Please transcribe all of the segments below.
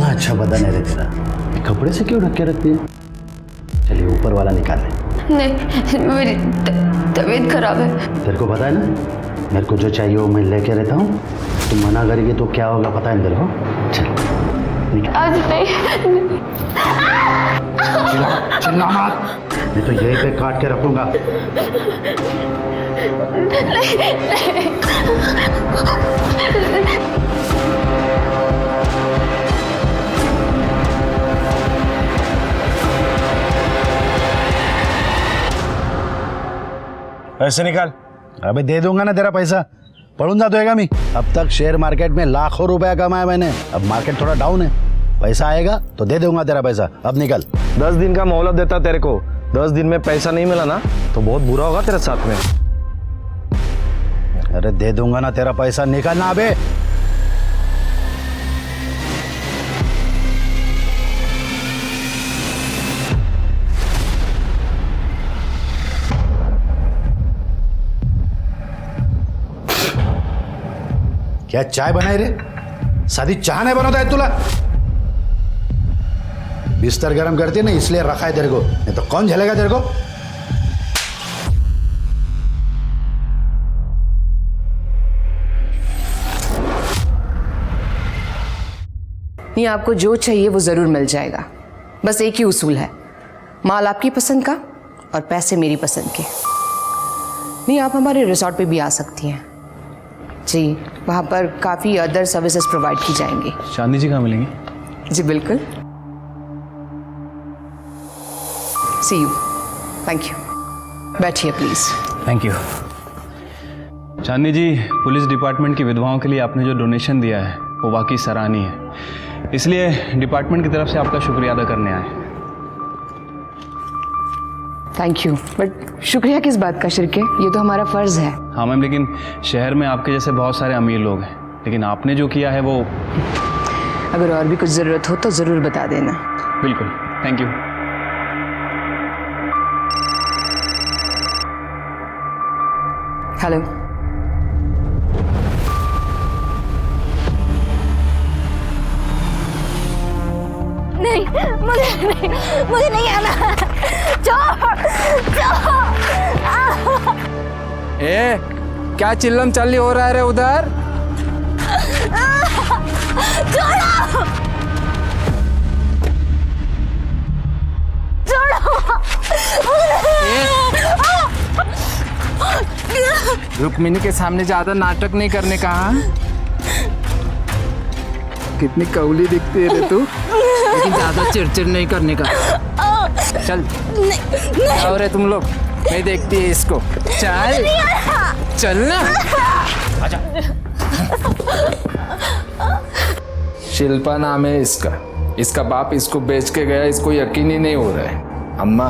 कितना अच्छा बदन है रे तेरा, कपड़े से क्यों ढक के रखती है? चलिए ऊपर वाला निकाल ले। नहीं, मेरी तबीयत खराब है। तेरे को पता है ना, मेरे को जो चाहिए वो मैं लेके रहता हूँ। तुम मना करेगी तो क्या होगा पता है तेरे को? चल आज नहीं। चिल्ला मत, मैं तो यहीं पे काट के रखूंगा। पैसे निकाल। अबे दे दूंगा ना तेरा पैसा, पढ़ूं जाता है मैं। अब तक शेयर मार्केट में लाखों रुपया कमाया मैंने, अब मार्केट थोड़ा डाउन है, पैसा आएगा तो दे दूंगा तेरा पैसा। अब निकल। 10 दिन का मोहलत देता तेरे को, 10 दिन में पैसा नहीं मिला ना तो बहुत बुरा होगा तेरे साथ में। अरे दे दूंगा ना तेरा पैसा, निकल ना अबे। क्या चाय बनाई रे? सादी चाय नहीं बनाता है तुला? बिस्तर गरम करती है ना इसलिए रखा है तेरे को, नहीं तो कौन झेलेगा तेरे को? नहीं, आपको जो चाहिए वो जरूर मिल जाएगा। बस एक ही उसूल है, माल आपकी पसंद का और पैसे मेरी पसंद के। नहीं, आप हमारे रिसोर्ट पे भी आ सकती हैं जी, वहाँ पर काफ़ी अदर सर्विसेज प्रोवाइड की जाएंगी। चांदनी जी कहाँ मिलेंगी? जी बिल्कुल। See you. Thank you. बैठिए please. Thank you. Chandni ji, police department की विधवाओं के लिए आपने जो डोनेशन दिया है वो वाकई सराहनीय है, इसलिए डिपार्टमेंट की तरफ से आपका शुक्रिया अदा करने आए। थैंक यू, बट शुक्रिया किस बात का शिरके, ये तो हमारा फ़र्ज़ है। हाँ मैम, लेकिन शहर में आपके जैसे बहुत सारे अमीर लोग हैं, लेकिन आपने जो किया है वो। अगर और भी कुछ ज़रूरत हो तो ज़रूर बता देना। बिल्कुल, थैंक यू। हेलो। नहीं, मुझे नहीं आना। छोड़। ए, क्या चिल्लम चल्ली हो रहा है रे उधर? रुक्मिणी के सामने ज्यादा नाटक नहीं करने का। हाँ? कितनी कौली दिखती है रे तू, लेकिन ज्यादा चिड़चिड़ नहीं करने का। चल क्या हो रहे तुम लोग, मैं देखती है इसको। चल चल ना। आजा। शिल्पा नाम है इसका, इसका बाप इसको बेच के गया, इसको यकीन ही नहीं हो रहा है। अम्मा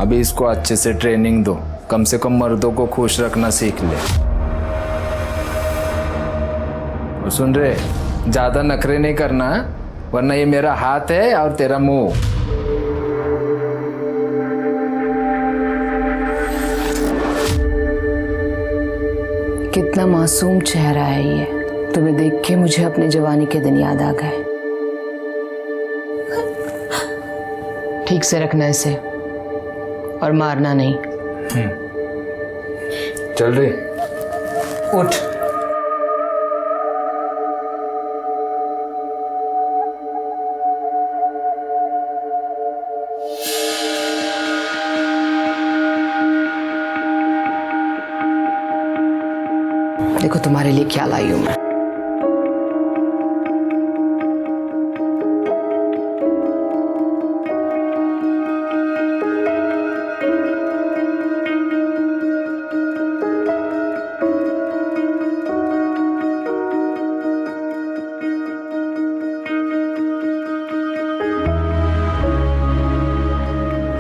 अभी इसको अच्छे से ट्रेनिंग दो, कम से कम मर्दों को खुश रखना सीख ले। और सुन रहे, ज्यादा नखरे नहीं करना, वरना ये मेरा हाथ है और तेरा मुंह। कितना मासूम चेहरा है ये, तुम्हें देख के मुझे अपने जवानी के दिन याद आ गए। ठीक से रखना इसे और मारना नहीं। चल रही, उठ। देखो तुम्हारे लिए क्या लाई हूं मैं।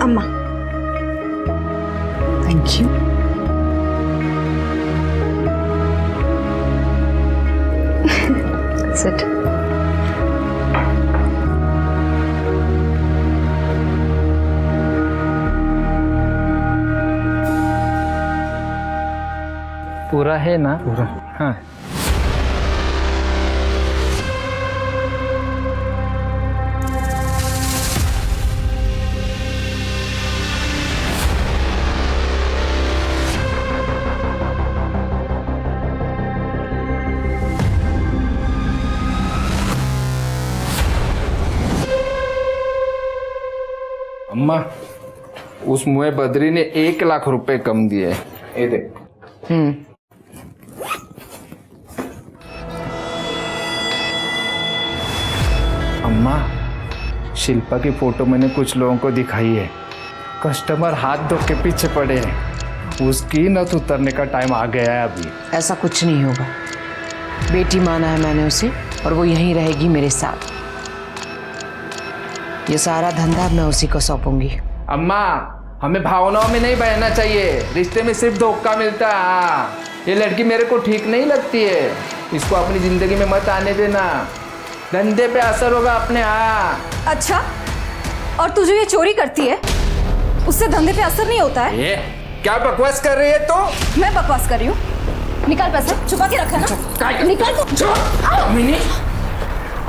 अम्मा। Thank you. Sit. पूरा है ना? पूरा। हाँ। अम्मा, उस मुए बद्री ने 1 लाख रुपए कम दिए। ये देख। अम्मा, शिल्पा की फोटो मैंने कुछ लोगों को दिखाई है। कस्टमर हाथ धो के पीछे पड़े हैं। उसकी नथ उतरने का टाइम आ गया है अभी। ऐसा कुछ नहीं होगा। बेटी माना है मैंने उसे और वो यहीं रहेगी मेरे साथ। ये सारा धंधा मैं उसी को सौंपूंगी। अम्मा, हमें भावनाओं में नहीं बहना चाहिए। रिश्ते में सिर्फ धोखा मिलता है। हाँ, ये लड़की मेरे को ठीक नहीं लगती है। इसको अपनी जिंदगी में मत आने देना। धंधे पे असर होगा अपने। हाँ। अच्छा, और तू जो ये चोरी करती है उससे धंधे पे असर नहीं होता है? ये क्या बकवास कर रही है तो? मैं बकवास कर रही हूँ? निकाल पैसे, छुपा के रखा ना। निकाल तो। मिनी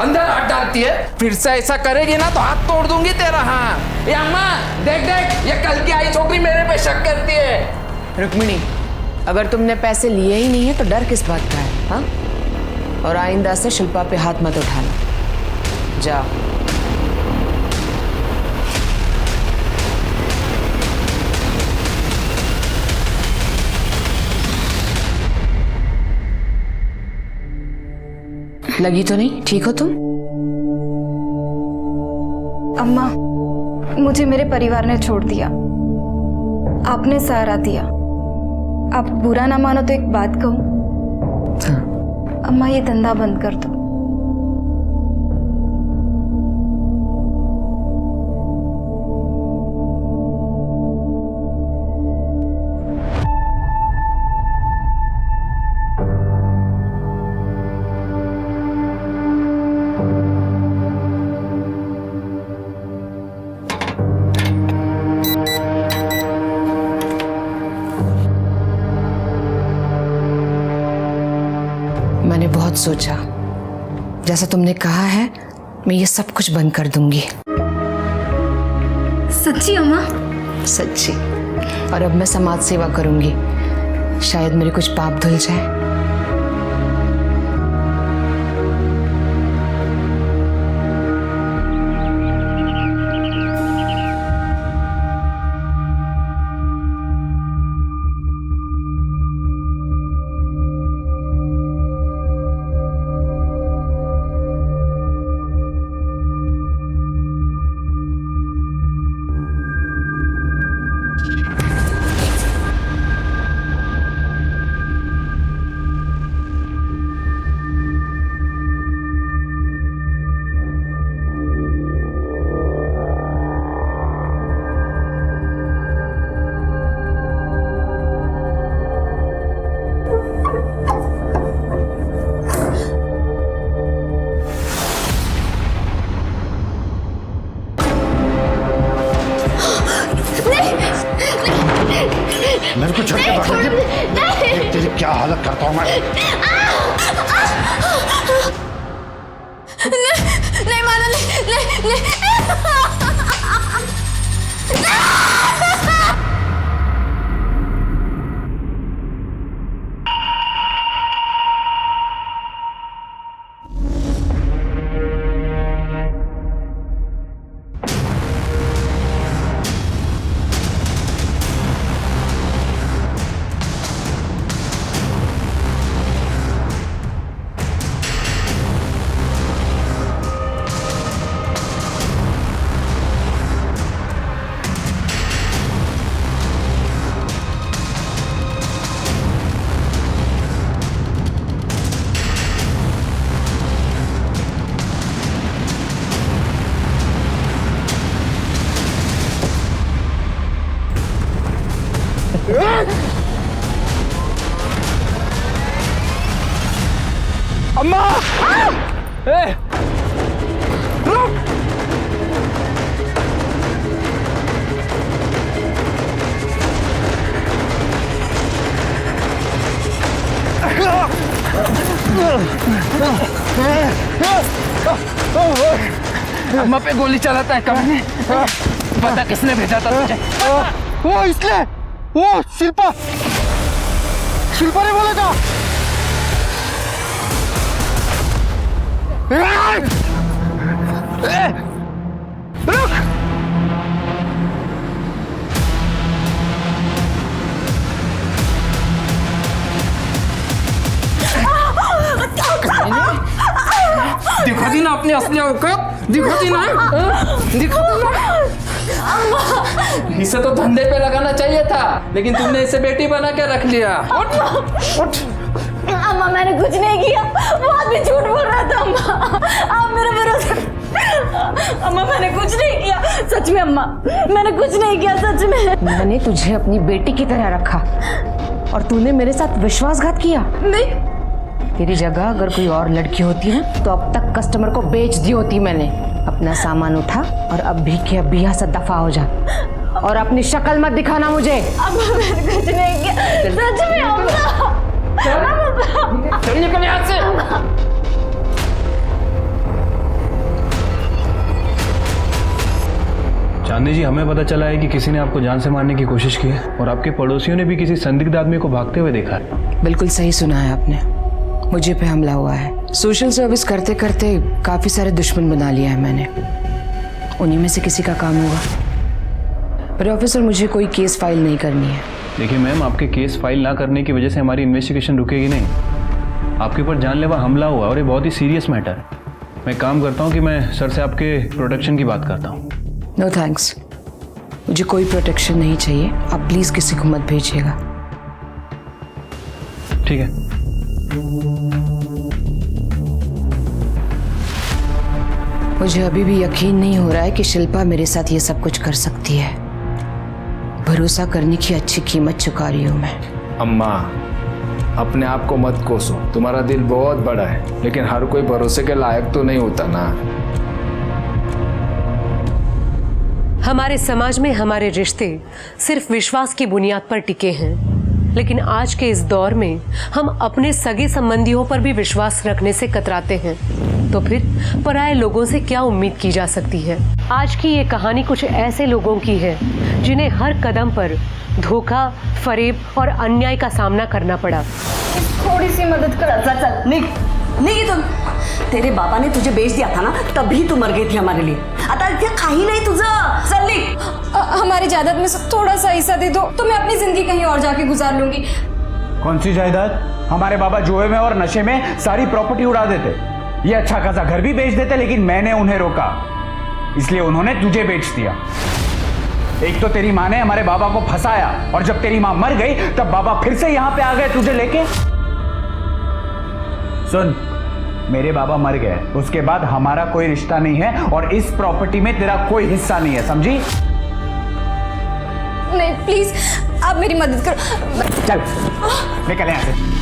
अंदर हाथ डालती है। फिर से ऐसा करेगी ना तो हाथ तोड़ दूंगी तेरा। हाँ, ये अम्मा देख देख, ये कल की आई छोकरी मेरे पे शक करती है। रुक्मिणी, अगर तुमने पैसे लिए ही नहीं है तो डर किस बात का है? हाँ? और आइंदा से शिल्पा पे हाथ मत उठाना। जाओ। लगी तो नहीं? ठीक हो तुम? अम्मा, मुझे मेरे परिवार ने छोड़ दिया। आपने सहारा दिया। आप बुरा ना मानो तो एक बात कहूँ? हाँ। अम्मा, ये धंधा बंद कर दो। मैंने बहुत सोचा, जैसा तुमने कहा है मैं ये सब कुछ बंद कर दूंगी। सच्ची अम्मा? सच्ची। और अब मैं समाज सेवा करूंगी। शायद मेरे कुछ पाप धुल जाए। मेरे को छोड़ के भाग दे। तेरी क्या हालत करता हूँ मैं। नहीं माना, नहीं। अम्मा! ए! रुक! अम्मा पे गोली चलाता है कौन है? पता किसने भेजा था तुझे? वो इसलिए, वो शिल्पा ने बोला था। रुक! औकात दिखाती ना, दिखाती ना। इसे तो धंधे पे लगाना चाहिए था, लेकिन तुमने इसे बेटी बना के रख लिया। उठ उठ। अम्मा मैंने कुछ नहीं किया, वो आदमी झूठ बोल रहा था। अम्मा आप मेरा भरोसा, अम्मा मैंने कुछ नहीं किया, सच में अम्मा मैंने कुछ नहीं किया, सच में। मैंने तुझे अपनी बेटी की तरह रखा और तूने मेरे साथ विश्वासघात किया। नहीं, तेरी जगह अगर कोई और लड़की होती ना तो अब तक कस्टमर को बेच दी होती मैंने। अपना सामान उठा और अब भी के अब भी यहाँ से दफा हो जा और अपनी शक्ल मत दिखाना मुझे। अम्मा मैंने कुछ नहीं किया, सच में अम्मा। चल निकल यहाँ से। चांदनी जी, हमें पता चला है कि किसी ने आपको जान से मारने की कोशिश की है और आपके पड़ोसियों ने भी किसी संदिग्ध आदमी को भागते हुए देखा है। बिल्कुल सही सुना है आपने, मुझे पे हमला हुआ है। सोशल सर्विस करते करते काफी सारे दुश्मन बना लिया है मैंने, उन्हीं में से किसी का काम होगा। पर ऑफिसर, मुझे कोई केस फाइल नहीं करनी है। देखिए मैम, आपके केस फाइल ना करने की वजह से हमारी इन्वेस्टिगेशन रुकेगी नहीं। आपके ऊपर जानलेवा हमला हुआ और ये बहुत ही सीरियस मैटर है। मैं काम करता हूँ कि मैं सर से आपके प्रोटेक्शन की बात करता हूँ। नो थैंक्स, मुझे कोई प्रोटेक्शन नहीं चाहिए। आप प्लीज किसी को मत भेजिएगा। ठीक है। मुझे अभी भी यकीन नहीं हो रहा है कि शिल्पा मेरे साथ ये सब कुछ कर सकती है। भरोसा करने की अच्छी कीमत चुका रही हूँ मैं। अम्मा, अपने आप को मत कोसो, तुम्हारा दिल बहुत बड़ा है, लेकिन हर कोई भरोसे के लायक तो नहीं होता ना। हमारे समाज में हमारे रिश्ते सिर्फ विश्वास की बुनियाद पर टिके हैं, लेकिन आज के इस दौर में हम अपने सगे संबंधियों पर भी विश्वास रखने से कतराते हैं, तो फिर पराये लोगों से क्या उम्मीद की जा सकती है। आज की ये कहानी कुछ ऐसे लोगों की है जिन्हें हर कदम पर धोखा, फरेब और अन्याय का सामना करना पड़ा। थोड़ी सी मदद कर। चल नहीं तुम, तेरे बाबा ने तुझे बेच दिया था ना, तभी तू मर गई थी हमारे लिए। आता इथे काही नाही तुझं। चल निघ। हमारी जायदाद में से थोड़ा सा हिस्सा दे दो तो मैं अपनी जिंदगी कहीं और जाके गुजार लूंगी। कौन सी जायदाद? हमारे बाबा जुए में और नशे में सारी प्रॉपर्टी उड़ा देते, ये अच्छा खासा घर भी बेच देते, लेकिन मैंने उन्हें रोका, इसलिए उन्होंने तुझे बेच दिया। एक तो तेरी माँ ने हमारे बाबा को फंसाया और जब तेरी माँ मर गई तब बाबा फिर से यहां पे आ गए तुझे लेके। सुन, मेरे बाबा मर गए, उसके बाद हमारा कोई रिश्ता नहीं है और इस प्रॉपर्टी में तेरा कोई हिस्सा नहीं है, समझी? नहीं प्लीज, आप मेरी मदद करो। चल निकल यहां से।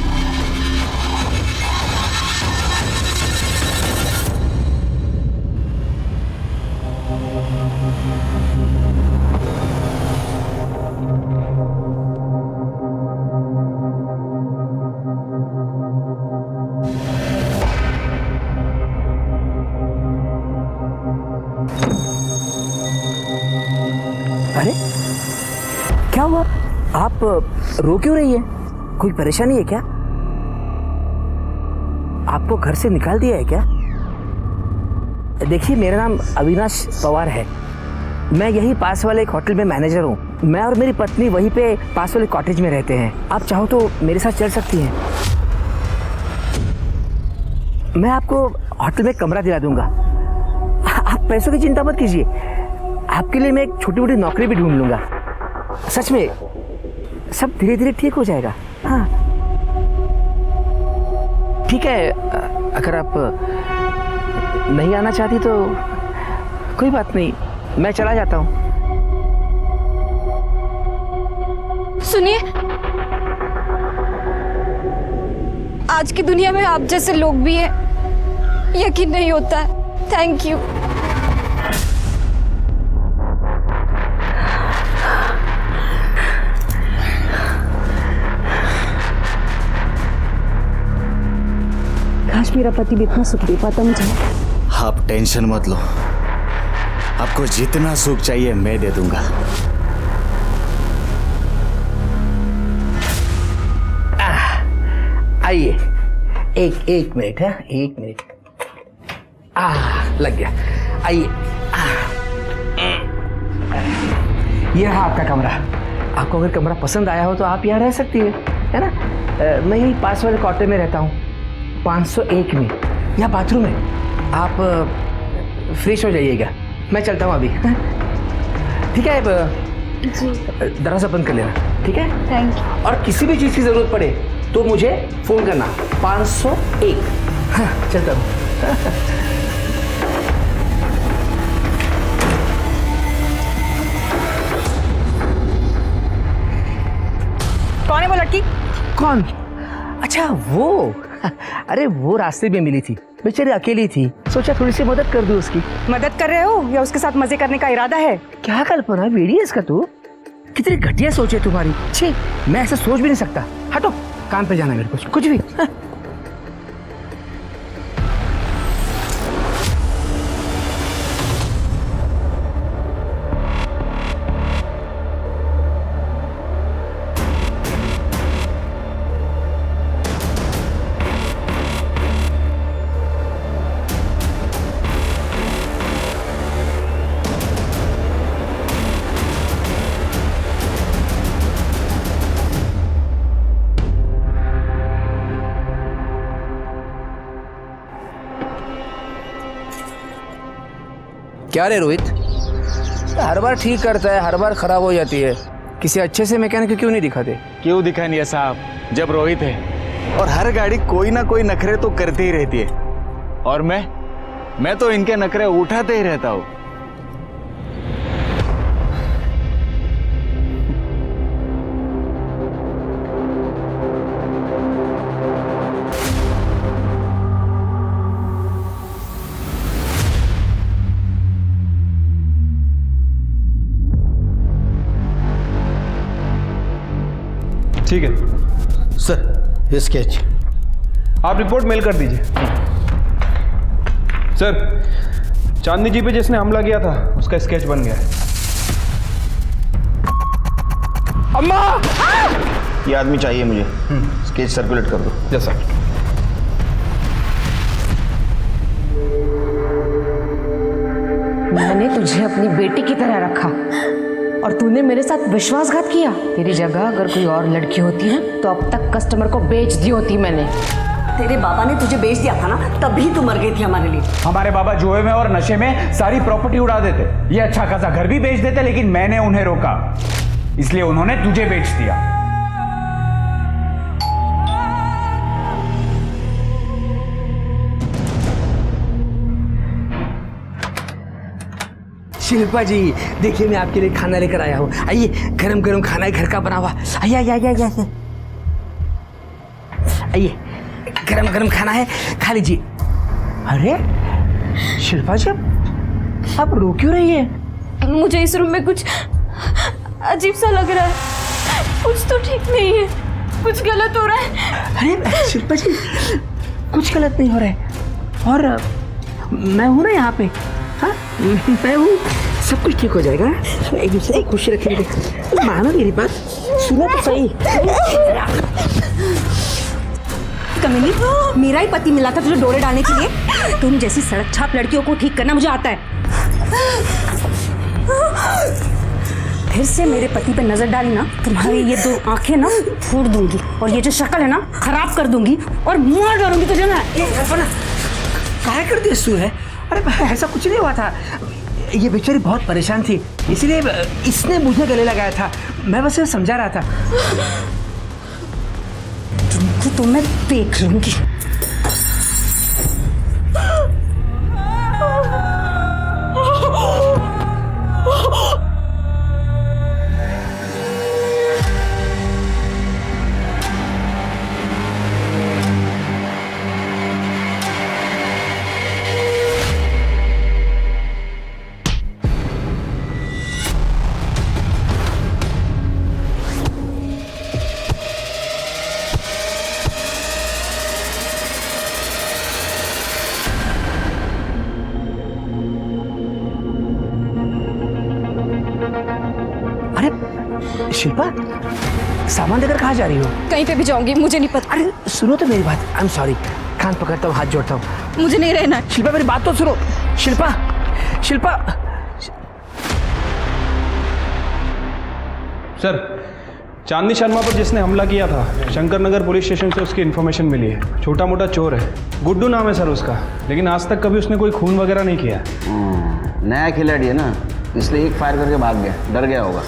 अरे क्या हुआ? आप रो क्यों रही है? कोई परेशानी है क्या? आपको घर से निकाल दिया है क्या? देखिए, मेरा नाम अविनाश पवार है, मैं यही पास वाले एक होटल में मैनेजर हूँ। मैं और मेरी पत्नी वहीं पे पास वाले कॉटेज में रहते हैं। आप चाहो तो मेरे साथ चल सकती हैं। मैं आपको होटल में कमरा दिला दूंगा। आप पैसों की चिंता मत कीजिए, आपके लिए मैं एक छोटी मोटी नौकरी भी ढूंढ लूंगा। सच में सब धीरे धीरे ठीक हो जाएगा। हाँ ठीक है, अगर आप नहीं आना चाहती तो कोई बात नहीं, मैं चला जाता हूँ। सुनिए, आज की दुनिया में आप जैसे लोग भी हैं, यकीन नहीं होता है। Thank you. काश मेरा पति भी इतना सुख दे पाता मुझे। आप टेंशन मत लो, आपको जितना सुख चाहिए मैं दे दूंगा। आइए, एक मिनट है, एक मिनट। लग गया। आइए, ये रहा आपका कमरा। आपको अगर कमरा पसंद आया हो तो आप यहाँ रह सकती है ना? मैं यही पास वाले क्वार्टर में रहता हूँ, 501 में। यहाँ बाथरूम है, आप फ्रेश हो जाइएगा, मैं चलता हूँ अभी। ठीक है, दरवाजा बंद कर लेना, ठीक है? Thank you. और किसी भी चीज़ की ज़रूरत पड़े तो मुझे फ़ोन करना, 501। हाँ, चलता हूँ। कौन है वो लड़की? कौन? अच्छा वो, अरे वो रास्ते में मिली थी, बेचारी अकेली थी, सोचा थोड़ी सी मदद कर दूं उसकी। मदद कर रहे हो या उसके साथ मजे करने का इरादा है? क्या कल्पना, बेड़ी है इसका तू? कितनी घटिया सोच है तुम्हारी। छी, मैं ऐसा सोच भी नहीं सकता। हटो, काम पे जाना है मेरे को, कुछ भी। हाँ। क्या रे रोहित, हर बार ठीक करता है, हर बार खराब हो जाती है। किसी अच्छे से मैकेनिक को क्यों नहीं दिखाते? क्यों दिखा नहीं है साहब, जब रोहित है और हर गाड़ी कोई ना कोई नखरे तो करती ही रहती है, और मैं तो इनके नखरे उठाते ही रहता हूँ। ठीक है सर, ये स्केच आप रिपोर्ट मेल कर दीजिए। सर, चांदनी जी पे जिसने हमला किया था उसका स्केच बन गया है। अम्मा! ये आदमी चाहिए मुझे, स्केच सर्कुलेट कर दो। जैसा मैंने तुझे अपनी बेटी की तरह रखा और तूने मेरे साथ विश्वासघात किया। तेरी जगह अगर कोई और लड़की होती ना तो अब तक कस्टमर को बेच दी होती मैंने। तेरे बाबा ने तुझे बेच दिया था ना, तभी तू मर गई थी हमारे लिए। हमारे बाबा जुए में और नशे में सारी प्रॉपर्टी उड़ा देते, ये अच्छा खासा घर भी बेच देते, लेकिन मैंने उन्हें रोका, इसलिए उन्होंने तुझे बेच दिया। शिल्पा जी, देखिए मैं आपके लिए खाना लेकर आया हूँ। आइए, गरम गरम खाना है, घर का बना हुआ। आइए आइए आइए आइए आइए, गरम गरम खाना है, खा लीजिए। अरे शिल्पा जी, आप रो क्यों रही है? मुझे इस रूम में कुछ अजीब सा लग रहा है, कुछ तो ठीक नहीं है, कुछ गलत हो रहा है। अरे शिल्पा जी, कुछ गलत नहीं हो रहा है, और मैं हूँ ना यहाँ पे। हाँ, मैं हूँ, सब कुछ ठीक हो जाएगा। एक दूसरे को खुश रखेंगे। मानो मेरी बात, सुनो तो सही। कमीनी, मेरा ही पति मिला था तुझे डोरे डालने के लिए। तुम जैसी सड़क छाप लड़कियों को ठीक करना मुझे आता है। फिर से मेरे पति पे नजर डाली ना, तुम्हारी ये दो आंखें ना फोड़ दूंगी, और ये जो शक्ल है ना खराब कर दूंगी, और मार डालूंगी तुझे मैं। क्या कर दिया सू है? अरे ऐसा कुछ नहीं हुआ था, ये बेचारी बहुत परेशान थी, इसलिए इसने मुझे गले लगाया था। मैं बस समझा रहा था। तुमको तो मैं देख लूंगी। शिल्पा, सामान लेकर कहाँ जा रही हो? कहीं पे भी जाऊंगी, मुझे नहीं पता। अरे सुनो तो मेरी बात, आई एम सॉरी, कान पकड़ता हूँ, हाथ जोड़ता हूँ। मुझे नहीं रहना। शिल्पा मेरी बात तो सुनो। शिल्पा, शिल्पा। सर, चांदनी शर्मा पर जिसने हमला किया था, शंकर नगर पुलिस स्टेशन से उसकी इन्फॉर्मेशन मिली है। छोटा मोटा चोर है, गुड्डू नाम है सर उसका, लेकिन आज तक कभी उसने कोई खून वगैरह नहीं किया। नया खिलाड़ी है ना, इसलिए एक फायर करके भाग गया, डर गया होगा।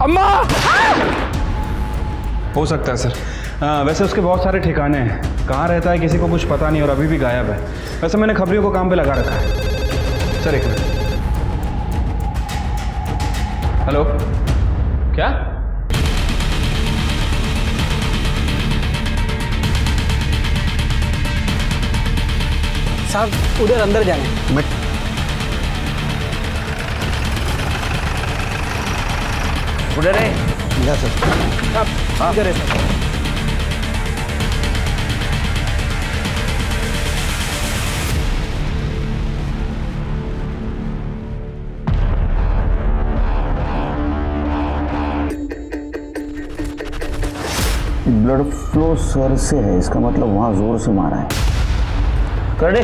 अम्मा! हो सकता है सर। वैसे उसके बहुत सारे ठिकाने हैं, कहाँ रहता है किसी को कुछ पता नहीं और अभी भी गायब है। वैसे मैंने खबरियों को काम पे लगा रखा है। सर एक मिनट। हेलो, क्या? साहब उधर अंदर जाना। उधर है। हाँ इधर है सर। ब्लड फ्लो सर से है, इसका मतलब वहां जोर से मारा है। कर दे,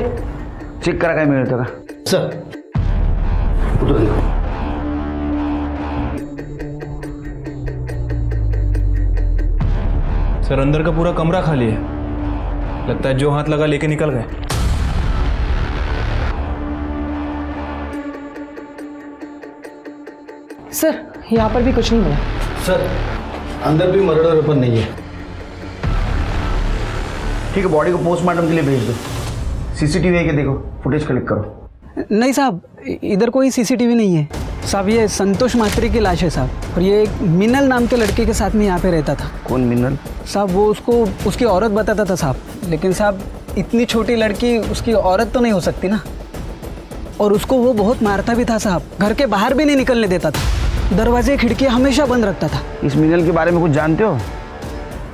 चेक करा काय मिळतं का सर? उधर देखो। सर अंदर का पूरा कमरा खाली है, लगता है जो हाथ लगा लेके निकल गए। सर यहाँ पर भी कुछ नहीं मिला। सर अंदर भी मर्डर वेपन नहीं है। ठीक है, बॉडी को पोस्टमार्टम के लिए भेज दो। सीसीटीवी है कि देखो, फुटेज कलेक्ट करो। नहीं साहब, इधर कोई सीसीटीवी नहीं है साहब। ये संतोष मात्रे की लाश है साहब, और ये एक मिनल नाम के लड़के के साथ में यहाँ पे रहता था। कौन मिनल? साहब वो उसको उसकी औरत बताता था साहब, लेकिन साहब इतनी छोटी लड़की उसकी औरत तो नहीं हो सकती ना। और उसको वो बहुत मारता भी था साहब, घर के बाहर भी नहीं निकलने देता था, दरवाजे खिड़की हमेशा बंद रखता था। इस मिनल के बारे में कुछ जानते हो?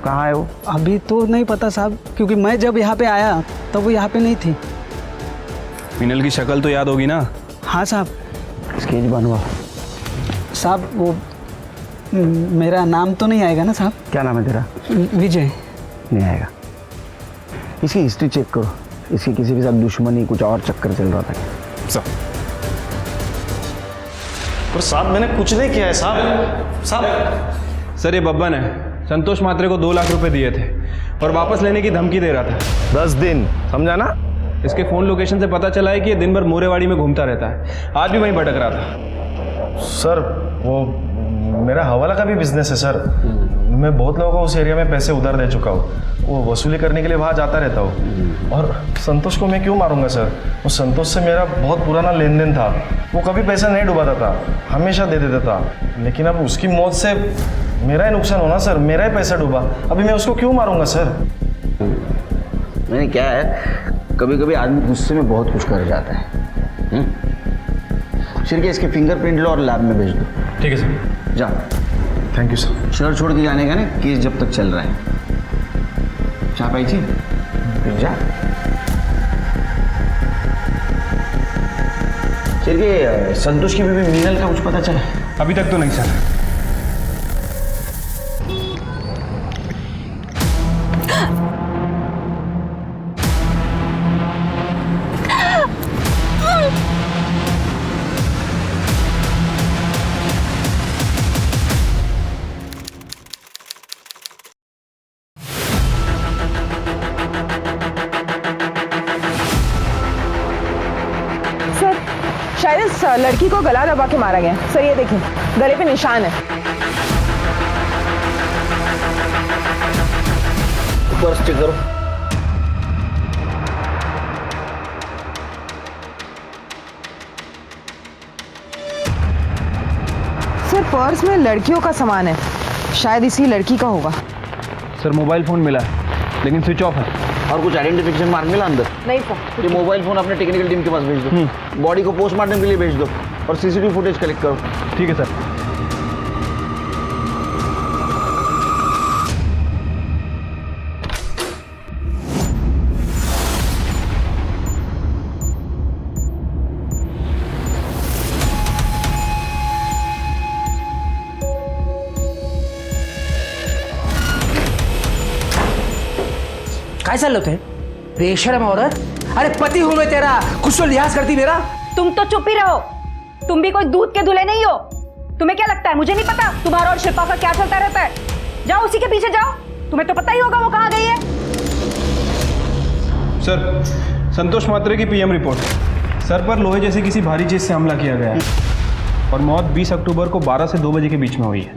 कहाँ है वो? अभी तो नहीं पता साहब, क्योंकि मैं जब यहाँ पे आया तब वो यहाँ पे नहीं थी। मिनल की शक्ल तो याद होगी ना? हाँ साहब। स्केच बनवा साहब। वो मेरा नाम तो नहीं आएगा ना साहब? क्या नाम है तेरा? विजय। नहीं आएगा। इसकी हिस्ट्री चेक करो, इसकी किसी के साथ दुश्मनी कुछ और चक्कर चल रहा था। साहब पर साहब मैंने कुछ नहीं किया है साहब। साहब सर ये बब्बन है, संतोष मात्रे को 2 लाख रुपए दिए थे और वापस लेने की धमकी दे रहा था। 10 दिन, समझा ना? इसके फोन लोकेशन से पता चला है कि ये दिन भर मोरेवाड़ी में घूमता रहता है, आज भी वहीं भटक रहा था। सर वो मेरा हवाला का भी बिजनेस है सर। मैं बहुत लोगों को उस एरिया में पैसे उधार दे चुका हूँ, वो वसूली करने के लिए वहाँ जाता रहता हूँ। और संतोष को मैं क्यों मारूंगा सर? वो संतोष से मेरा बहुत पुराना लेन देन था, वो कभी पैसा नहीं डुबाता था, हमेशा दे देता था। लेकिन अब उसकी मौत से मेरा ही नुकसान होना सर, मेरा ही पैसा डूबा, अभी मैं उसको क्यों मारूंगा सर? मैंने क्या है, कभी कभी आदमी गुस्से में बहुत कुछ कर जाता है। शिरके इसके फिंगरप्रिंट लो और लैब में भेज दो। ठीक है सर। जा। Thank you sir. शहर छोड़ के जाने का ना, केस जब तक चल रहा है। चाह पाई थी? जा। शिरके संतोष की बीवी मीनल का कुछ पता चला? अभी तक तो नहीं सर। शायद इस लड़की को गला दबा के मारा गया। सर ये देखिए, गले पे निशान है। पर्स चेक करो। सर पर्स में लड़कियों का सामान है, शायद इसी लड़की का होगा। सर मोबाइल फोन मिला है लेकिन स्विच ऑफ है। और कुछ आइडेंटिफिकेशन मार्क मिला अंदर? नहीं सर। ये मोबाइल फोन अपने टेक्निकल टीम के पास भेज दो। बॉडी को पोस्टमार्टम के लिए भेज दो और सीसीटीवी फुटेज कलेक्ट करो। ठीक है सर। काय चाललं होते? बेशरम औरत, अरे पति हूं मैं तेरा, कुछ तो लिहाज करती मेरा। तुम तो चुप ही रहो, तुम भी कोई दूध के दूल्हे नहीं हो। तुम्हें क्या लगता है मुझे नहीं पता तुम्हारा और शिल्पा का क्या चलता रहता है? जाओ उसी के पीछे जाओ, तुम्हें तो पता ही होगा वो कहाँ गई है। सर, संतोष मात्रे की पीएम रिपोर्ट। सर पर लोहे जैसी किसी भारी चीज से हमला किया गया है और मौत 20 अक्टूबर को 12 से 2 बजे के बीच में हुई है।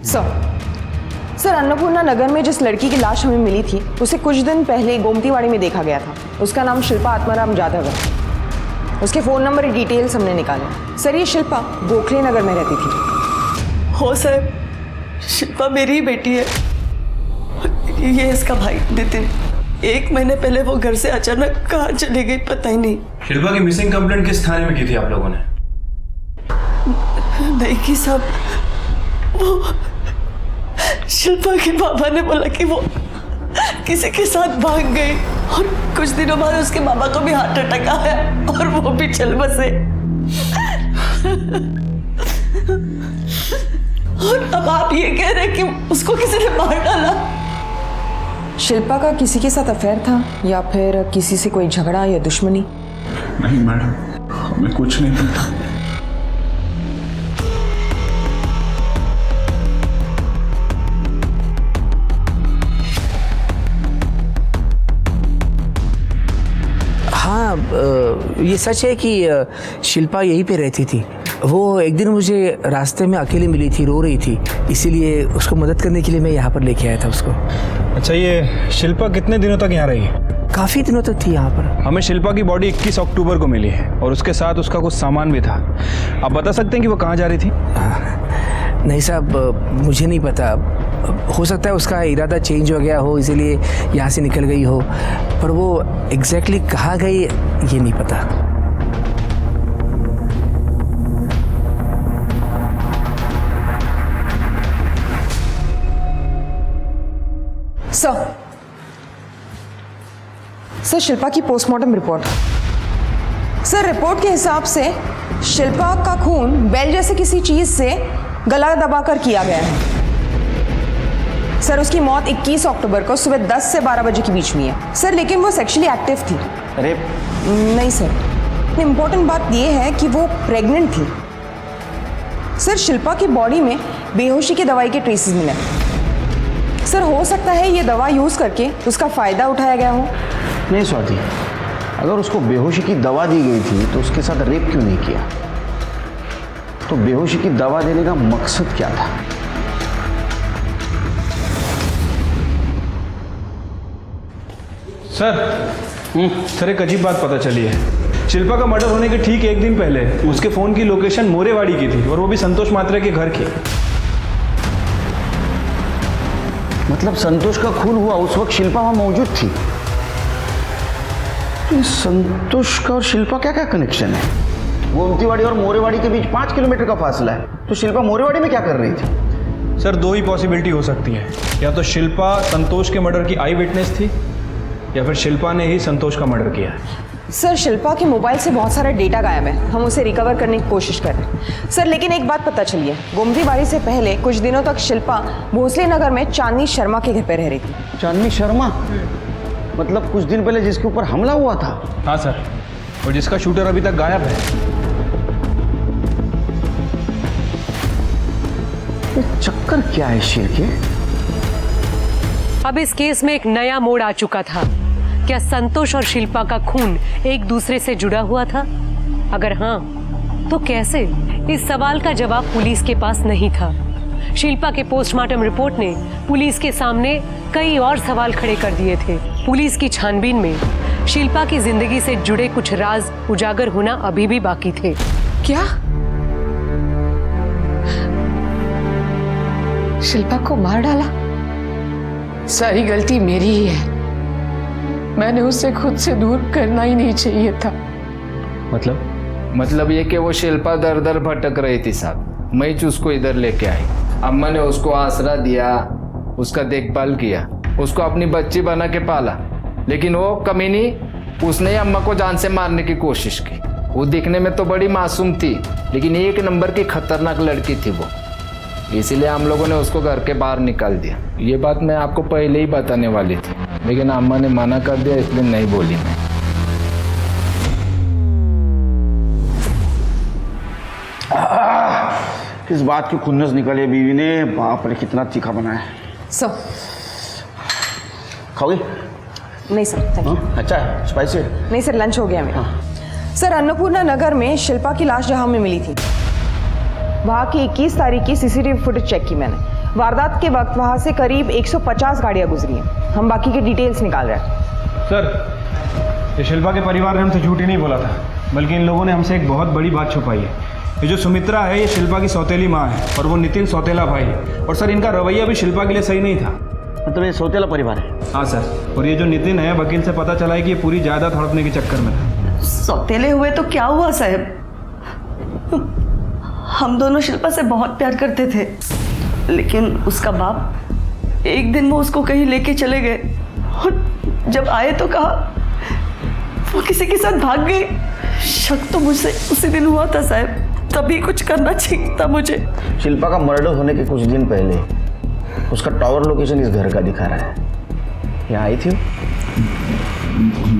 सर, अन्नपूर्णा नगर में जिस लड़की की लाश हमें मिली थी उसे कुछ दिन पहले गोमतीवाड़ी में देखा गया था। उसका नाम शिल्पा आत्माराम जाधव है। उसके फ़ोन नंबर डिटेल्स हमने निकाले। सर, ये शिल्पा गोखले नगर में रहती थी। हो सर, शिल्पा मेरी ही बेटी है। ये इसका भाई नितिन। 1 महीने पहले वो घर से अचानक कहाँ चली गई पता ही नहीं। शिल्पा की मिसिंग कंप्लेंट किस थाने में की थी आप लोगों ने? नहीं की साहब, वो शिल्पा के पापा ने बोला कि वो किसी के साथ भाग गई और कुछ दिनों बाद उसके मामा को भी हार्ट अटैक आया और वो भी चल बसे। और अब आप ये कह रहे हैं कि उसको किसी ने मार डाला? शिल्पा का किसी के साथ अफेयर था या फिर किसी से कोई झगड़ा या दुश्मनी? नहीं मैडम, हमें कुछ नहीं पता। हाँ, ये सच है कि शिल्पा यहीं पे रहती थी। वो एक दिन मुझे रास्ते में अकेले मिली थी, रो रही थी, इसीलिए उसको मदद करने के लिए मैं यहाँ पर लेके आया था उसको। अच्छा, ये शिल्पा कितने दिनों तक यहाँ रही? काफ़ी दिनों तक थी यहाँ पर। हमें शिल्पा की बॉडी 21 अक्टूबर को मिली है और उसके साथ उसका कुछ सामान भी था। आप बता सकते हैं कि वो कहाँ जा रही थी? नहीं साहब, मुझे नहीं पता। हो सकता है उसका इरादा चेंज हो गया हो, इसीलिए यहाँ से निकल गई हो, पर वो एग्जैक्टली कहाँ गई ये नहीं पता। सर, शिल्पा की पोस्टमार्टम रिपोर्ट। सर, रिपोर्ट के हिसाब से शिल्पा का खून बेल जैसे किसी चीज से गला दबाकर किया गया है। सर, उसकी मौत 21 अक्टूबर को सुबह 10 से 12 बजे के बीच में है। सर, लेकिन वो सेक्सुअली एक्टिव थी। रेप? नहीं सर, इम्पोर्टेंट बात ये है कि वो प्रेग्नेंट थी। सर, शिल्पा की बॉडी में बेहोशी की दवाई के ट्रेसेस मिले। सर, हो सकता है ये दवा यूज करके उसका फायदा उठाया गया हो। नहीं स्वाति, अगर उसको बेहोशी की दवा दी गई थी तो उसके साथ रेप क्यों नहीं किया? तो बेहोशी की दवा देने का मकसद क्या था? सर, एक अजीब बात पता चली है। शिल्पा का मर्डर होने के ठीक 1 दिन पहले उसके फोन की लोकेशन मोरेवाड़ी की थी और वो भी संतोष मात्रे के घर की। मतलब संतोष का खून हुआ उस वक्त शिल्पा वहां मौजूद थी। तो संतोष का और शिल्पा क्या क्या कनेक्शन है? गोमतीवाड़ी और मोरेवाड़ी के बीच 5 किलोमीटर का फासला है, तो शिल्पा मोरेवाड़ी में क्या कर रही थी? सर, 2 ही पॉसिबिलिटी हो सकती है। या तो शिल्पा संतोष के मर्डर की आई विटनेस थी या फिर शिल्पा ने ही संतोष का मर्डर किया है। सर, शिल्पा के मोबाइल से बहुत सारा डेटा गायब है, हम उसे रिकवर करने की कोशिश कर रहे हैं। सर, लेकिन एक बात पता चली है, गोमतीवाड़ी से पहले कुछ दिनों तक शिल्पा भोसले नगर में चांदनी शर्मा के घर पे रह रही थी। चांदनी शर्मा? मतलब कुछ दिन पहले जिसके ऊपर हमला हुआ था? हाँ सर, और जिसका शूटर अभी तक गायब है। चक्कर क्या है शेर के? अब इस केस में एक नया मोड़ आ चुका था। क्या संतोष और शिल्पा का खून एक दूसरे से जुड़ा हुआ था? अगर हाँ, तो कैसे? इस सवाल का जवाब पुलिस के पास नहीं था। शिल्पा के पोस्टमार्टम रिपोर्ट ने पुलिस के सामने कई और सवाल खड़े कर दिए थे। पुलिस की छानबीन में शिल्पा की जिंदगी से जुड़े कुछ राज उजागर होना अभी भी बाकी थे। क्या शिल्पा को मार डाला? सारी गलती मेरी ही है। मैंने उसे खुद से दूर करना ही नहीं चाहिए था। मतलब ये कि वो शिल्पा दर दर भटक रही थी साहब, मैं ही उसको इधर लेके आई। अम्मा ने उसको आसरा दिया, उसका देखभाल किया, उसको अपनी बच्ची बना के पाला। लेकिन वो कमीनी, उसने ही अम्मा को जान से मारने की कोशिश की। वो दिखने में तो बड़ी मासूम थी, लेकिन 1 नंबर की खतरनाक लड़की थी वो। इसीलिए हम लोगों ने उसको घर के बाहर निकाल दिया। ये बात मैं आपको पहले ही बताने वाली थी, लेकिन अम्मा ने मना कर दिया, इसलिए नहीं बोली मैं। किस बात की खुन्नस निकली बीवी ने, बाप रे कितना तीखा बनाया है। सर खाओगे? नहीं सर, थैंक यू। अच्छा है, स्पाइसी है? नहीं सर, लंच हो गया मेरा। सर, अन्नपूर्णा नगर में शिल्पा की लाश जहां हमें मिली थी, वहां की 21 तारीख की सीसीटीवी फुटेज चेक की मैंने। वारदात के वक्त वहां से करीब 150 गाड़ियां गुजरी हैं। हम बाकी के डिटेल्स निकाल रहे हैं। सर, ये शिल्पा के परिवार ने हमसे झूठ ही नहीं बोला था, बल्कि इन लोगों ने हमसे एक बहुत बड़ी बात छुपाई है। ये जो सुमित्रा है, ये शिल्पा की सौतेली माँ है और वो नितिन सौतेला भाई है। और सर, इनका रवैया भी शिल्पा के लिए सही नहीं था। मतलब ये सौतेला परिवार है? हाँ सर, और ये जो नितिन है, वकील से पता चला है कि ये पूरी जायदाद हड़पने के चक्कर में था। सौतेले हुए तो क्या हुआ साहब, हम दोनों शिल्पा से बहुत प्यार करते थे, लेकिन उसका बाप एक दिन वो उसको कहीं लेके चले गए और जब आए तो कहा वो किसी के साथ भाग गई। शक तो मुझसे उसी दिन हुआ था साहब, तभी कुछ करना चाहिए था मुझे। शिल्पा का मर्डर होने के कुछ दिन पहले उसका टावर लोकेशन इस घर का दिखा रहा है। यहाँ आई थी वो?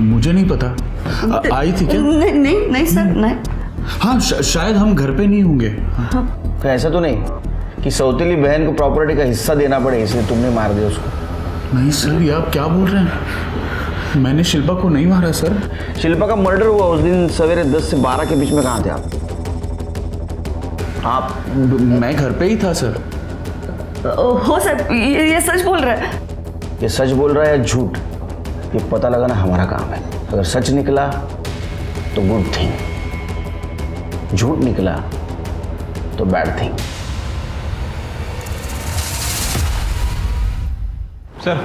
मुझे नहीं पता। आई थी क्या? नहीं सर, नहीं। हाँ, शायद हम घर पे नहीं होंगे। हाँ। तो ऐसा तो नहीं कि सौतेली बहन को प्रॉपर्टी का हिस्सा देना पड़े इसलिए तुमने मार दिया उसको? नहीं सर, ये आप क्या बोल रहे हैं? मैंने शिल्पा को नहीं मारा सर। शिल्पा का मर्डर हुआ उस दिन सवेरे 10 से 12 के बीच में कहाँ थे आप? मैं घर पे ही था सर। हो सर, ये सच बोल रहा है? ये सच बोल रहा है या झूठ, ये पता लगाना हमारा काम है। अगर सच निकला तो गुड थिंग, झूठ निकला तो बैड थिंग। सर,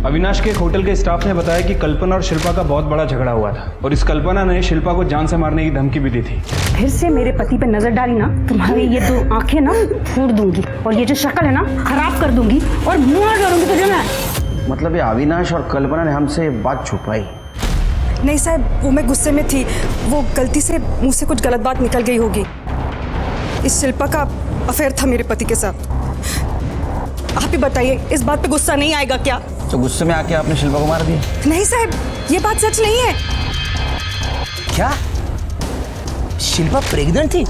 अविनाश के एक होटल के स्टाफ ने बताया कि कल्पना और शिल्पा का बहुत बड़ा झगड़ा हुआ था और इस कल्पना ने शिल्पा को जान से मारने की धमकी भी दी थी। फिर से मेरे पति पे नजर डाली ना, तुम्हारी ये 2 आंखें ना फोड़ दूंगी और ये जो शक्ल है ना खराब कर दूंगी और मुंह डालूंगी तुझे मैं। मतलब ये अविनाश और कल्पना ने हमसे बात छुपाई? नहीं साहब, वो मैं गुस्से में थी, वो गलती से मुंह से कुछ गलत बात निकल गई होगी। इस शिल्पा का अफेयर था मेरे पति के साथ। आप ही बताइए, इस बात पे गुस्सा नहीं आएगा क्या? तो गुस्से में आके आपने शिल्पा को मार दिया? नहीं साहब, ये बात सच नहीं है। क्या शिल्पा प्रेग्नेंट थी?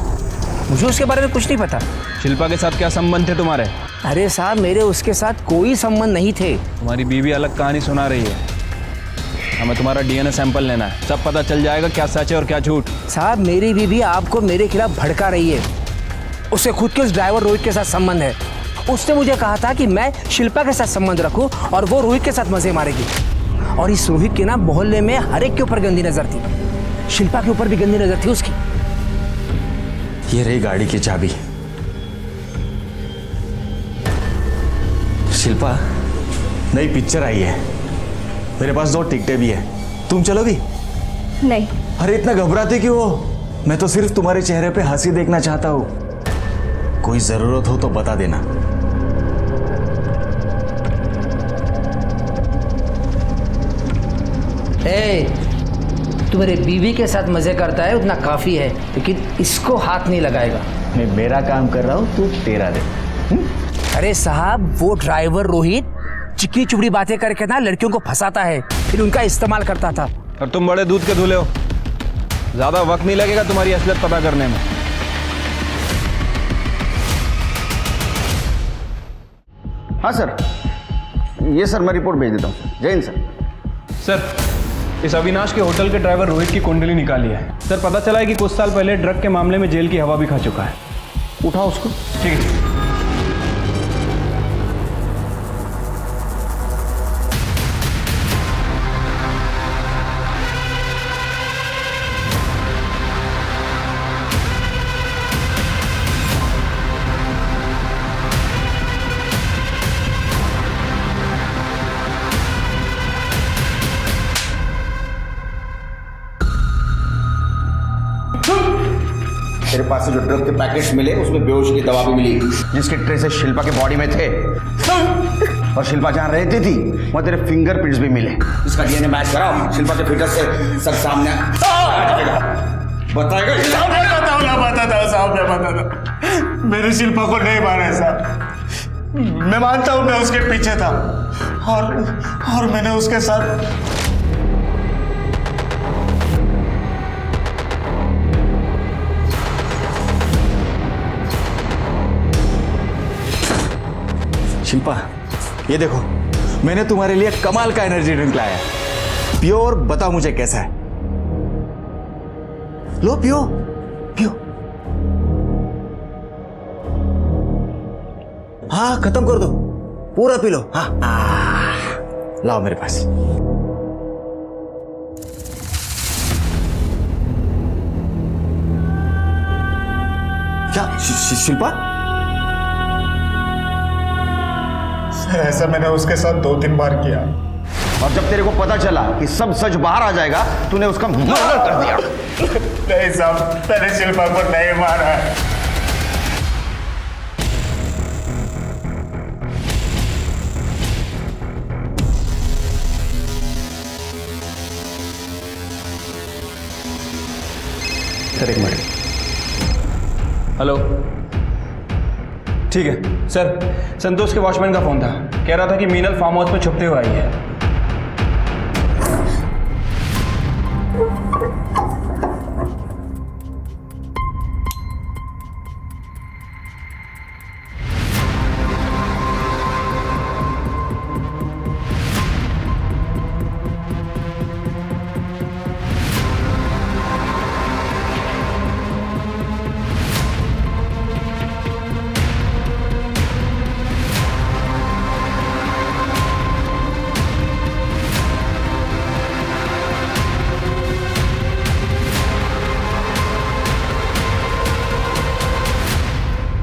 मुझे उसके बारे में कुछ नहीं पता। शिल्पा के साथ क्या संबंध थे तुम्हारे? अरे साहब, मेरे उसके साथ कोई संबंध नहीं थे। तुम्हारी बीवी अलग कहानी सुना रही है। हमें तुम्हारा डीएनए सैंपल लेना है, सब पता चल जाएगा क्या सच है और क्या झूठ। साहब, मेरी बीवी आपको मेरे खिलाफ भड़का रही है। उसे खुद के उस ड्राइवर रोहित के साथ संबंध है। उसने मुझे कहा था कि मैं शिल्पा के साथ संबंध रखूं और वो रोहित के साथ मजे मारेगी। और इस रोहित के ना मोहल्ले में हर एक के ऊपर गंदी नजर थी, शिल्पा के ऊपर भी गंदी नजर थी उसकी। ये रही गाड़ी की चाबी। शिल्पा, नई पिक्चर आई है, मेरे पास 2 टिकटें भी है, तुम चलोगी? नहीं। अरे इतना घबराते क्यों हो? मैं तो सिर्फ तुम्हारे चेहरे पे हंसी देखना चाहता हूँ। कोई जरूरत हो तो बता देना। तू मेरे बीवी के साथ मजे करता है उतना काफी है, लेकिन इसको हाथ नहीं लगाएगा। मैं मेरा काम कर रहा हूँ, तू तेरा दे। अरे साहब, वो ड्राइवर रोहित चिकनी चुपड़ी बातें करके ना लड़कियों को फंसाता है, फिर उनका इस्तेमाल करता था। और तुम बड़े दूध के धुले हो, ज्यादा वक्त नहीं लगेगा तुम्हारी असलियत पता करने में। हाँ सर, ये सर मैं रिपोर्ट भेज देता हूँ। जय हिंद सर। सर, इस अविनाश के होटल के ड्राइवर रोहित की कुंडली निकाली है। सर, पता चला है कि कुछ साल पहले ड्रग के मामले में जेल की हवा भी खा चुका है। उठाओ उसको। ठीक है। तेरे पास से जो ड्रग के पैकेट्स मिले उसमें बेहोशी की दवा भी मिली, जिसके ट्रेसेस शिल्पा के बॉडी में थे। और शिल्पा जहाँ रहती थी वहाँ तेरे फिंगरप्रिंट्स भी मिले। इसका डीएनए मैच कराओ, शिल्पा के फिंगर से सब सामने बताएगा। मैंने शिल्पा को नहीं मारा साहब। मैं मानता हूँ मैं उसके पीछे था और मैंने उसके साथ शिल्पा, ये देखो, मैंने तुम्हारे लिए कमाल का एनर्जी ड्रिंक लाया है। पियो और बताओ मुझे कैसा है। लो पियो, पियो। हाँ, खत्म कर दो, पूरा पी लो। हाँ, लाओ मेरे पास। क्या शिल्पा? सर, ऐसा मैंने उसके साथ 2-3 बार किया। और जब तेरे को पता चला कि सब सच बाहर आ जाएगा, तूने उसका मर्डर कर दिया। नहीं साहब, मैंने शिल्पा को नहीं मारा है। सर एक मिनट। हेलो, ठीक है सर, संतोष के वॉचमैन का फोन था, कह रहा था कि मीनल फार्म हाउस में छुपते हुए आई है।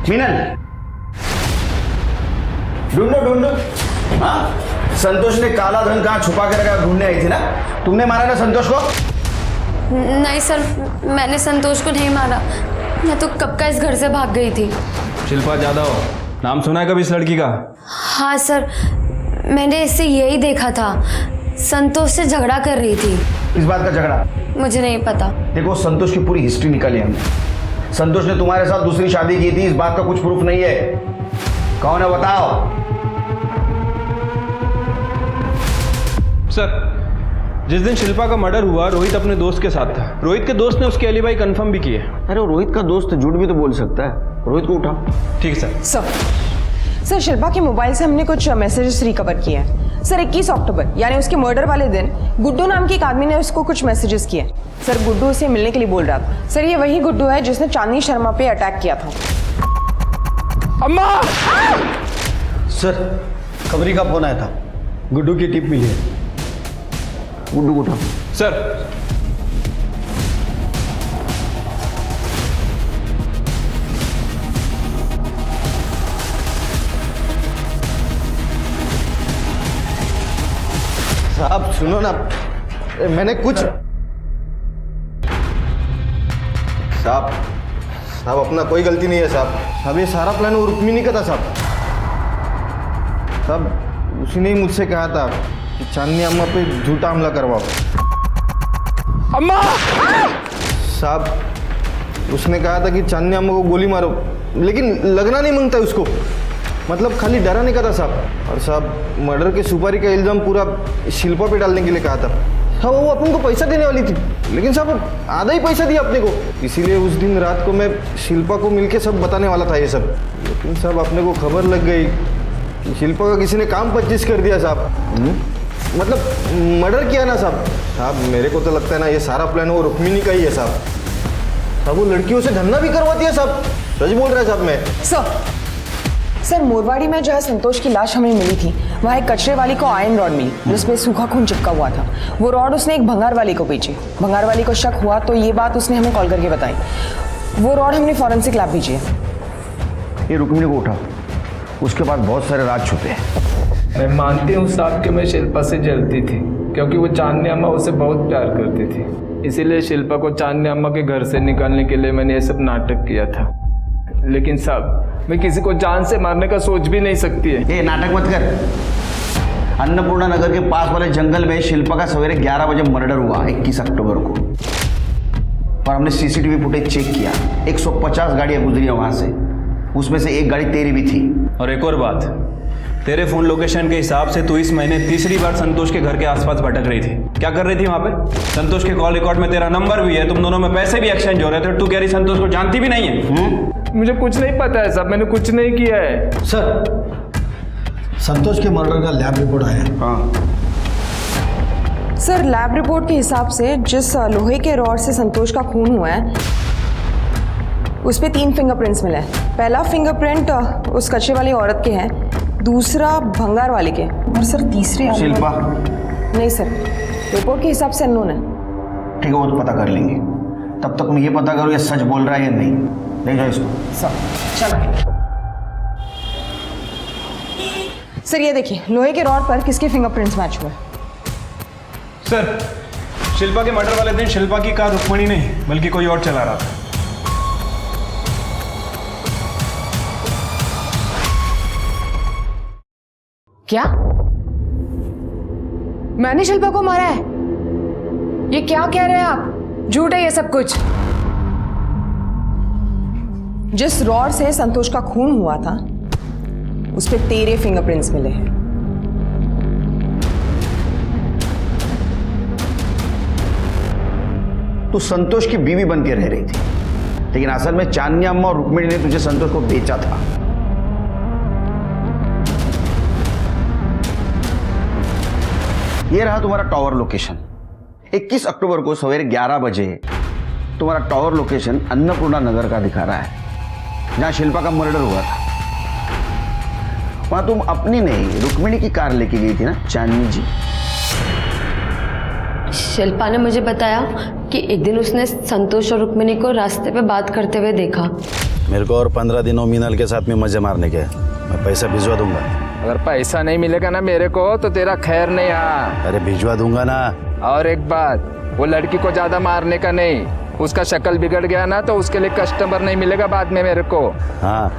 मीनल, ढूंढो ढूंढो। हाँ, संतोष ने काला धन कहाँ छुपा के रखा ढूंढने आई थी ना? तुमने मारा ना संतोष को? नहीं सर, मैंने संतोष को नहीं मारा, मैं तो कब का इस घर से भाग गई थी। शिल्पा जादव, नाम सुना है कभी इस लड़की का? हाँ सर, मैंने इससे यही देखा था, संतोष से झगड़ा कर रही थी। इस बात का झगड़ा? मुझे नहीं पता। देखो, संतोष की पूरी हिस्ट्री निकाली हमने। संतोष ने तुम्हारे साथ दूसरी शादी की थी, इस बात का कुछ प्रूफ नहीं है। कौन है बताओ? सर, जिस दिन शिल्पा का मर्डर हुआ, रोहित अपने दोस्त के साथ था। रोहित के दोस्त ने उसके एलिबाई कंफर्म भी किए। अरे रोहित का दोस्त झूठ भी तो बोल सकता है। रोहित को उठाओ। ठीक है सर। सर, शिल्पा के मोबाइल से हमने कुछ मैसेजेस रिकवर किए हैं। सर, 21 अक्टूबर यानी उसके मर्डर वाले दिन गुड्डू नाम के एक आदमी ने उसको कुछ मैसेजेस किए। सर, गुड्डू उसे मिलने के लिए बोल रहा था। सर, ये वही गुड्डू है जिसने चांदनी शर्मा पे अटैक किया था। अम्मा! सर, खबरी का फोन आया था, गुड्डू की टिप मिली है। गुड्डू को उठाओ। सर, साहब सुनो ना, मैंने कुछ साहब अपना कोई गलती नहीं है साहब। ये सारा प्लान वो रुक्मिणी का था साहब। उसी ने ही मुझसे कहा था कि चांदनी अम्मा पे झूठा हमला करवाओ। अम्मा! साहब उसने कहा था कि चांदनी अम्मा को गोली मारो, लेकिन लगना नहीं मांगता उसको, मतलब खाली डराने का था साहब। और साहब मर्डर के सुपारी का इल्जाम पूरा शिल्पा पे डालने के लिए कहा था। हाँ, वो अपन को पैसा देने वाली थी, लेकिन साहब आधा ही पैसा दिया अपने को। इसीलिए उस दिन रात को मैं शिल्पा को मिलके सब बताने वाला था ये सब, लेकिन साहब अपने को खबर लग गई कि शिल्पा का किसी ने काम 25 कर दिया साहब। मतलब मर्डर किया ना साहब। मेरे को तो लगता है ना ये सारा प्लान वो रुक्मिणी का ही है साहब। वो लड़कियों से धंधा भी करवाती है साहब, सच बोल रहा है साहब मैं। सर, मोरवाड़ी में जो है संतोष की लाश हमें मिली थी, वहाँ एक कचरे वाली को आयरन रॉड मिली जिसमें सूखा खून चिपका हुआ था। वो रॉड उसने एक भंगार वाली को बेची। भंगार वाली को शक हुआ तो ये बात उसने हमें कॉल करके बताई। वो रॉड हमने फॉरेंसिक लैब भेजी है। ये रुक्मिणी को उठा, उसके बाद बहुत सारे राज छुपे हैं। मैं मानती हूँ साहब कि मैं शिल्पा से जलती थी, क्योंकि वो चांदनी अम्मा उसे बहुत प्यार करती थी। इसीलिए शिल्पा को चांदनी अम्मा के घर से निकालने के लिए मैंने ये सब नाटक किया था। लेकिन साहब मैं किसी को जान से मारने का सोच भी नहीं सकती है। ये नाटक मत कर। अन्नपूर्णा नगर के पास वाले जंगल में शिल्पा का सवेरे 11 बजे मर्डर हुआ 21 अक्टूबर को, और हमने सीसीटीवी फुटेज चेक किया। 150 गाड़ियां गुजरी है वहां से, उसमें से एक गाड़ी तेरी भी थी। और एक और बात, तेरे फोन लोकेशन के हिसाब से तू इस महीने तीसरी बार संतोष के घर के आसपास भटक रही थी। क्या कर रही थी वहां पे? संतोष के कॉल रिकॉर्ड में तेरा नंबर भी है, तुम दोनों में पैसे भी एक्सचेंज हो रहे थे। तू कह रही संतोष को जानती भी नहीं है। मुझे कुछ नहीं पता है साहब, मैंने कुछ नहीं किया है। संतोष के मर्डर का लैब रिपोर्ट आया है। हाँ, सर लैब रिपोर्ट के हिसाब से जिस लोहे के रॉड से संतोष का खून हुआ है उस पे 3 फिंगरप्रिंट्स मिले हैं। पहला फिंगरप्रिंट उस कच्चे वाली औरत के है, दूसरा भंगार वाले के, और सर तीसरे शिल्पा। नहीं सर, रिपोर्ट के हिसाब से अननोन है। ठीक है, वो तो पता कर लेंगे। तब तक मैं ये पता करूँ ये सच बोल रहा है या नहीं। ले जाओ इसको। सर चलो। सर ये देखिए, लोहे के रॉड पर किसके फिंगरप्रिंट्स मैच हुए? सर, शिल्पा के मर्डर वाले दिन शिल्पा की कार रुक्मणी नहीं बल्कि कोई और चला रहा था। क्या? मैंने शिल्पा को मारा है? ये क्या कह रहे हैं आप? झूठ है ये सब कुछ। जिस रॉड से संतोष का खून हुआ था उस पे तेरे फिंगरप्रिंट्स मिले हैं। तू संतोष की बीवी बन के रह रही थी, लेकिन असल में चांदनी अम्मा और रुक्मिणी ने तुझे संतोष को बेचा था। ये रहा तुम्हारा टावर लोकेशन। 21 अक्टूबर को सवेरे 11 बजे तुम्हारा टावर लोकेशन अन्नपूर्णा नगर का दिखा रहा है, जहां शिल्पा का मर्डर हुआ था। वहां तुम अपनी नहीं रुक्मिणी की कार लेके गई थी ना चांदनी जी? शिल्पा ने मुझे बताया कि एक दिन उसने संतोष और रुक्मिणी को रास्ते पे बात करते हुए देखा। मेरे को और 15 दिनों मीनल के साथ में मजे मारने के, मैं पैसा भिजवा दूंगा। अगर पैसा नहीं मिलेगा ना मेरे को तो तेरा खैर नहीं। हाँ, अरे भिजवा दूंगा ना। और एक बात, वो लड़की को ज्यादा मारने का नहीं, उसका शक्ल बिगड़ गया ना तो उसके लिए कस्टमर नहीं मिलेगा बाद में मेरे को। हाँ,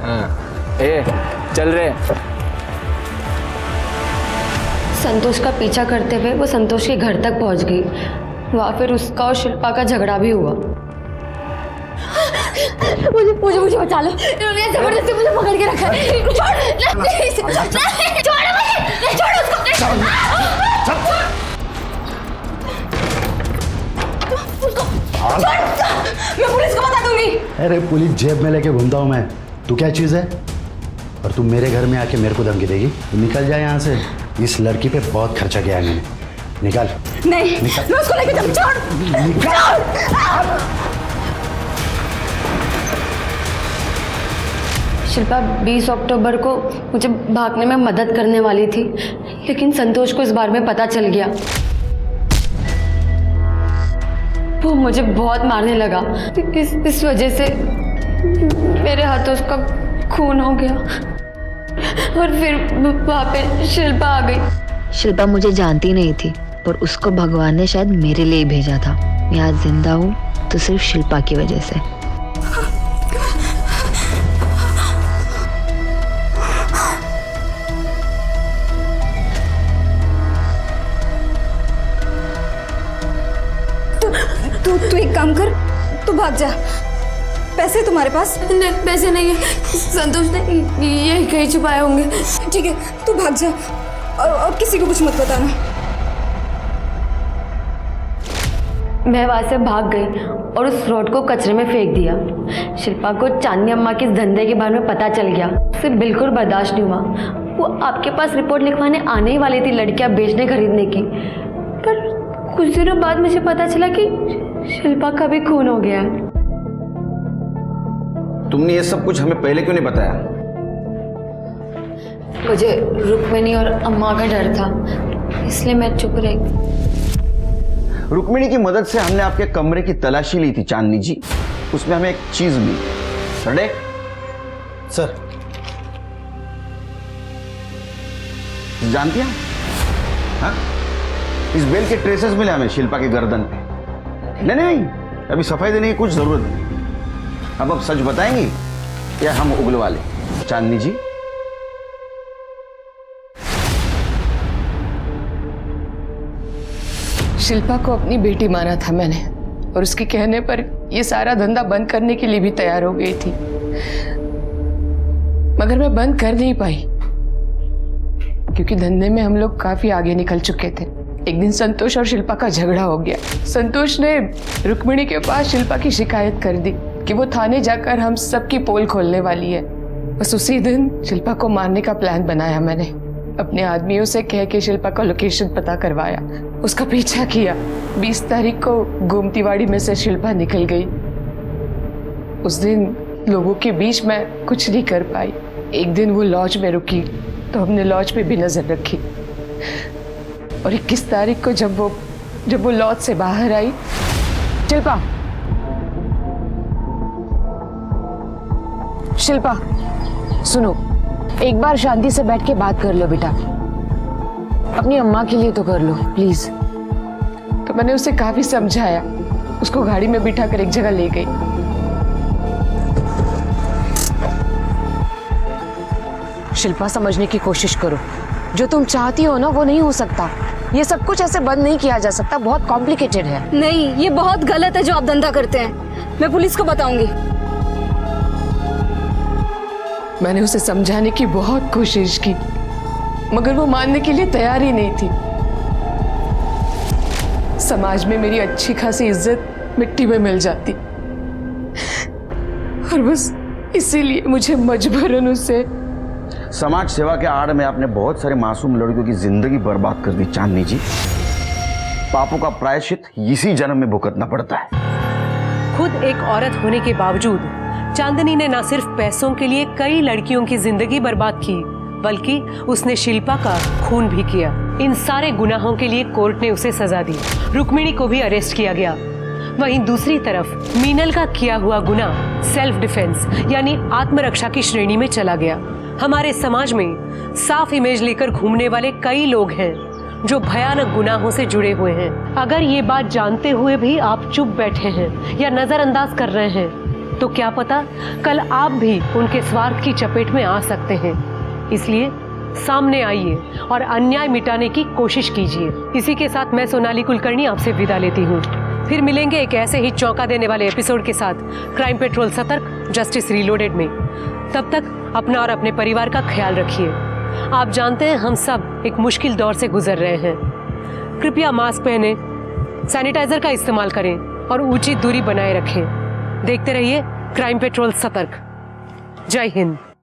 ए चल रे। संतोष का पीछा करते हुए वो संतोष के घर तक पहुंच गई। वहां फिर उसका और शिल्पा का झगड़ा भी हुआ। मुझे बचा लो, इन्होंने जबरदस्ती मुझे पकड़ के रखा है। छोड़ मैं पुलिस को बता दूंगी। अरे पुलिस जेब में लेके घूमता हूँ मैं, तू क्या चीज़ है? और तुम मेरे घर में आके मेरे को धमकी देगी? तू निकल जाए यहाँ से। इस लड़की पे बहुत खर्चा किया है मैंने। निकल। नहीं, मैं उसको लेके जाऊँ। शिल्पा 20 अक्टूबर को मुझे भागने में मदद करने वाली थी, लेकिन संतोष को इस बारे में पता चल गया। वो मुझे बहुत मारने लगा। इस वजह से मेरे हाथों उसका खून हो गया और फिर वहाँ पे शिल्पा आ गई। शिल्पा मुझे जानती नहीं थी, पर उसको भगवान ने शायद मेरे लिए भेजा था। मैं आज जिंदा हूँ तो सिर्फ शिल्पा की वजह से। तू एक काम कर, तू भाग जा। पैसे तुम्हारे पास? नहीं, पैसे नहीं है। संतोष ने ये कहीं छुपाए होंगे। ठीक है, तू भाग जा और किसी को कुछ मत बताना। मैं वहां से भाग गई और उस रॉड को कचरे में फेंक दिया। शिल्पा को चांदनी अम्मा के इस धंधे के बारे में पता चल गया। उसे बिल्कुल बर्दाश्त नहीं हुआ। वो आपके पास रिपोर्ट लिखवाने आने ही वाली थी लड़कियां बेचने खरीदने की, पर कुछ दिनों बाद मुझे पता चला कि शिल्पा का भी खून हो गया है। तुमने ये सब कुछ हमें पहले क्यों नहीं बताया? मुझे रुक्मिणी और अम्मा का डर था, इसलिए मैं चुप रही। रुक्मिणी की मदद से हमने आपके कमरे की तलाशी ली थी चांदनी जी, उसमें हमें एक चीज मिली। रेडी? सर, जानती हैं? हाँ? इस बेल के ट्रेसेस मिले हमें शिल्पा के गर्दन पे। नहीं, अभी सफाई देने की कुछ जरूरत नहीं। अब सच बताएंगी या हम उगलवा लें? चांदनी जी, शिल्पा को अपनी बेटी माना था मैंने, और उसके कहने पर ये सारा धंधा बंद करने के लिए भी तैयार हो गई थी, मगर मैं बंद कर नहीं पाई क्योंकि धंधे में हम लोग काफी आगे निकल चुके थे। एक दिन संतोष और शिल्पा का झगड़ा हो गया। संतोष ने रुक्मिणी के पास शिल्पा की शिकायत कर दी कि वो थाने जाकर हम सबकी पोल खोलने वाली है। बस उसी दिन शिल्पा को मारने का प्लान बनाया मैंने। अपने आदमियों से कह के शिल्पा का लोकेशन पता करवाया, उसका पीछा किया। 20 तारीख को गोमतीवाड़ी में से शिल्पा निकल गई। उस दिन लोगों के बीच में कुछ नहीं कर पाई। एक दिन वो लॉज में रुकी तो हमने लॉज पे भी नजर रखी, और 21 तारीख को जब वो लॉज से बाहर आई, शिल्पा शिल्पा सुनो, एक बार शांति से बैठ के बात कर लो बेटा, अपनी अम्मा के लिए तो कर लो प्लीज। तो मैंने उसे काफी समझाया, उसको गाड़ी में बिठा कर एक जगह ले गई। शिल्पा समझने की कोशिश करो, जो तुम चाहती हो ना वो नहीं हो सकता। ये सब कुछ ऐसे बंद नहीं किया जा सकता, बहुत कॉम्प्लिकेटेड है। नहीं, ये बहुत गलत है जो आप धंधा करते हैं। मैं पुलिस को बताऊंगी। मैंने उसे समझाने की बहुत कोशिश की, मगर वो मानने के लिए तैयार ही नहीं थी। समाज में मेरी अच्छी खासी इज्जत मिट्टी में मिल जाती, और बस इसीलिए मुझे मजबूरन उसे। समाज सेवा के आड़ में आपने बहुत सारे मासूम लड़कियों की जिंदगी बर्बाद कर दी चांदनी जी। पापों का प्रायश्चित इसी जन्म में भुगतना पड़ता है। खुद एक औरत होने के बावजूद चांदनी ने न सिर्फ पैसों के लिए कई लड़कियों की जिंदगी बर्बाद की, बल्कि उसने शिल्पा का खून भी किया। इन सारे गुनाहों के लिए कोर्ट ने उसे सजा दी। रुक्मिणी को भी अरेस्ट किया गया। वहीं दूसरी तरफ मीनल का किया हुआ गुनाह सेल्फ डिफेंस यानी आत्मरक्षा की श्रेणी में चला गया। हमारे समाज में साफ इमेज लेकर घूमने वाले कई लोग हैं जो भयानक गुनाहों से जुड़े हुए हैं। अगर ये बात जानते हुए भी आप चुप बैठे हैं या नजरअंदाज कर रहे हैं, तो क्या पता कल आप भी उनके स्वार्थ की चपेट में आ सकते हैं। इसलिए सामने आइए और अन्याय मिटाने की कोशिश कीजिए। इसी के साथ मैं सोनाली कुलकर्णी आपसे विदा लेती हूँ। फिर मिलेंगे एक ऐसे ही चौंका देने वाले एपिसोड के साथ क्राइम पेट्रोल सतर्क जस्टिस रीलोडेड में। तब तक अपना और अपने परिवार का ख्याल रखिए। आप जानते हैं हम सब एक मुश्किल दौर से गुजर रहे हैं। कृपया मास्क पहने, सैनिटाइजर का इस्तेमाल करें और उचित दूरी बनाए रखें। देखते रहिए क्राइम पेट्रोल सतर्क। जय हिंद।